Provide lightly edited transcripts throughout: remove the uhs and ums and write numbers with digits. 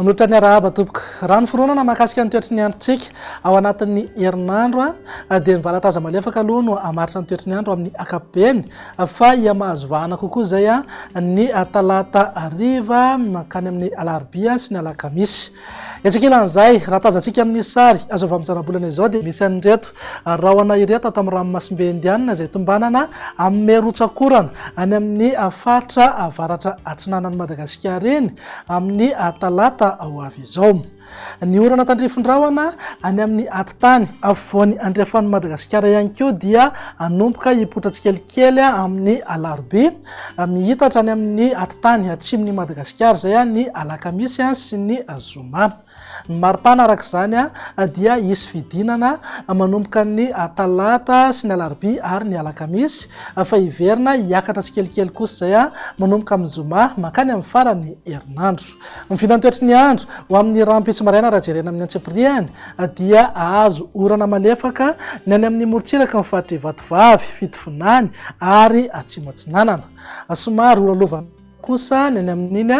Anotra ny arahaba tompoko rano foronana mahakasika ny toetry ny androntsika ao anatin'ny herinandro dia ny valatra aza malefaka aloha no amaritra ny toetry ny andro amin'ny akapobeny fa mahazo vahana kokoa zay ny talata ariva makany amin'ny alarobia sy ny alakamisy. Etsika ilan'izay raha tazantsika amin'ny sary azo avy amin'ny zana-bolana izao dia misy an'ireto rahona ireto atao amin'ny ranomasimbe indianina izay tombanana amin'ny rotsakorana any amin'ny faritra avaratra atsinanan'i Madagasikara iny amin'ny talata ao avy izao. Ny orana tandrifondrahona any amin'ny atitany afovoany andrefan'i Madagasikara ihany koa dia anomboka hipotra tsikelikely amin'ny alarobia mihitatra any amin'ny atitany atsimon'i Madagasikara zay ny alakamisy sy ny zoma. Ny maripana araka izany dia hisy fidinana manomboka ny talata sy ny alarobia ary ny alakamisy fa hiverina hiakatra tsikelikely kosa zay manomboka amin'ny zoma makany amin'ny farany herinandro. Ny finan-toetry ny andro ho amin'ny rampitsy maraina raha jerena amin'ny antsepiriany dia ahazo orana malefaka ny any amin'ny morotsiraka ny faritry Vatovavy, Fitovinany ary Atsimo Atsinanana. Somary olalovana kosa ny amin'iny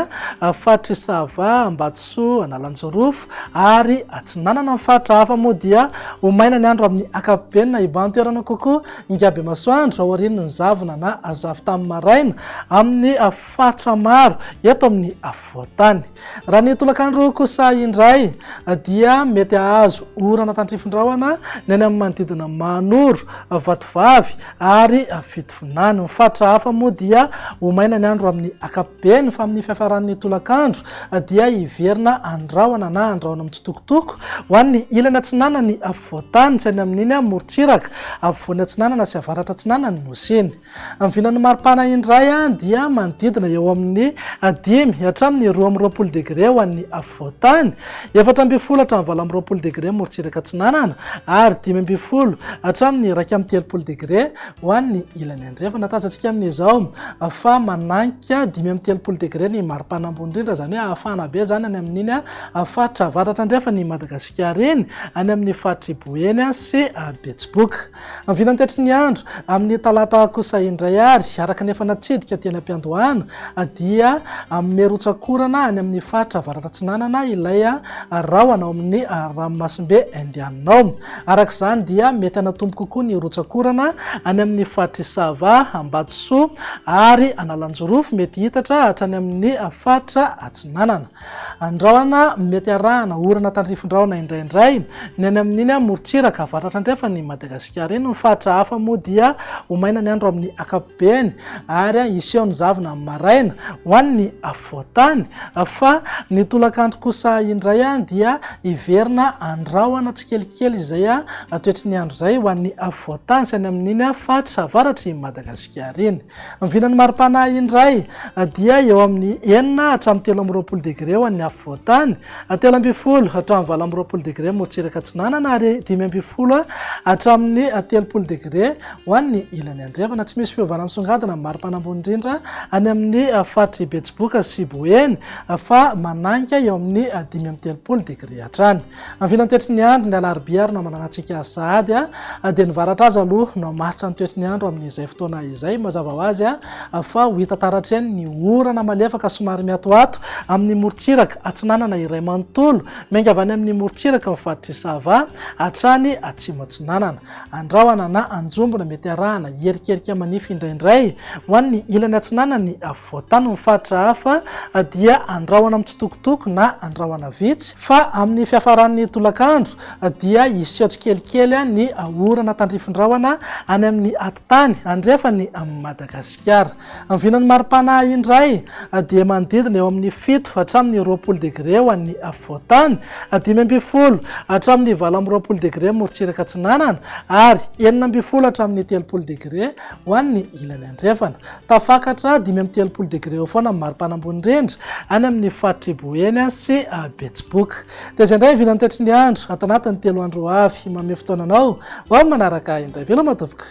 faritry Sava, Ambatsoa, Analanjorofo ary Atsinanana. Ny faritra hafa moa dia ho maina ny andro amin'ny akapobeny na iban-toerana kokoa ingaby masoandro ao aorian'ny zavona na azavy tamin'ny maraina amin'ny faritra maro eto amin'ny afovoantany. Raha ny tolakandro kosa indray dia mety ahazo orana tandrifondrahona ny any amin'ny manodidina Manoro, Vatovavy ary Fitovinany. Ny faritra hafa moa dia ho maina ny andro amin'ny akapobeny fa amin'ny fiafaran'ny tolakandro dia hiverina andrahona na andrahona mitsitokotoko ho an'ny ilany atsinanany afovoantany sy any amin'iny morotsiraka afovoany atsinanana sy avaratra atsinanany nosiny. Amin'ny vinan'ny maripana indray dia manodidina eo amin'ny 5 hatramin'ny 12 degré ho an'ny afovoantany, 4 hatramin'ny 20 degré morotsiraka atsinanana ary 5 hatramin'ny 13 degré ho an'ny ilany andrefana. Tazantsika amin'izao fa mananika 13 degré ny maripana ambony indrindra, zany hoe hafana be zany any amin'iny faritra avaratra andrefa ny Madagasikara iny any amin'ny faritra Boeny sy Betsiboka. Amin'ny vinan'ny toetry ny andro amin'ny talata kosa indray ary araka nefa natsidika teny am-piandohana dia amin'ny rotsakorana any amin'ny faritra avaratra atsinanana ilay rahona ao amin'ny ranomasimbe indianina. Araka izany dia mety anatombo kokoa ny rotsakorana any amin'ny faritra Sava, Ambatsoa ary Analanjorofo mety hitatra hatrany amin'ny faritra atsinanana. Andrahona mety arahana orana tandrifondrahona indraindray ny any amin'iny morotsiraka avaratra andrefa ny Madagasikara iny. Ny faritra hafa moa dia ho maina ny andro amin'ny akapobeny ary iseho ny zavona maraina ho an'ny afovoantany fa ny tolakandro kosa indray dia hiverina andrahona tsikelikely izay toetry ny andro zay ho an'ny afovoantany sy any amin'iny faritra avaratry Madagasikara iny. Mivinan'ny maripana indray dia eo amin'ny 9 hatramin'ny 13 degré ho an'ny afovoantany, 13 hatramin'ny 20 degré morotsiraka atsinanana ary 15 hatramin'ny 30 degré ho an'ny ilany andrefana. Tsy misy fiovana misongadina amin'ny maripana ambony indrindra any amin'ny faritra Betsiboka sy Boeny fa mananika eo amin'ny 30 degré hatrany. Amin'ny vinan'ny toetry ny andro ny alarobia ary namanana antsika sahady dia ny varatra azy aloha no maritra ny toetry ny andro amin'izay fotoana izay. Mazava ho azy fa ho hita taratra eny ny orana malefaka somary miatoato amin'ny morotsiraka atsinanana iray manontolo miainga avy any amin'ny morotsiraka ny faritra Sava hatrany Atsimo Atsinanana. Andrahona na anjombona mety arahana herikerika manify indraindray ho an'ny ilany atsinanana ny afovoantany. Ny faritra hafa dia andrahona mitsitokotoko na andrahona vitsy fa amin'ny fiafaran'ny tolakandro dia hiseho tsikelikely ny orana tandrifondrahona any amin'ny atitany andrefa ny Madagasikara. Amin'ny vinan'ny maripana indray dia manodidina eo amin'ny 7 hatramin'ny 20 degré ho an'ny afovoantany, 15 hatramin'ny 20 degré morotsiraka atsinanana ary 19 hatramin'ny 30 degré ho an'ny ilany andrefana. Tafakatra 30 degré eo foana amin'ny maripana ambony indrindra any amin'ny faritra Boeny sy Betsiboka. Dia izay indray vinan'ny toetry ny andro ato anatin'ny 3 andro avy manome fotoananao ho amin'ny manaraka indray. Veloma tompoko.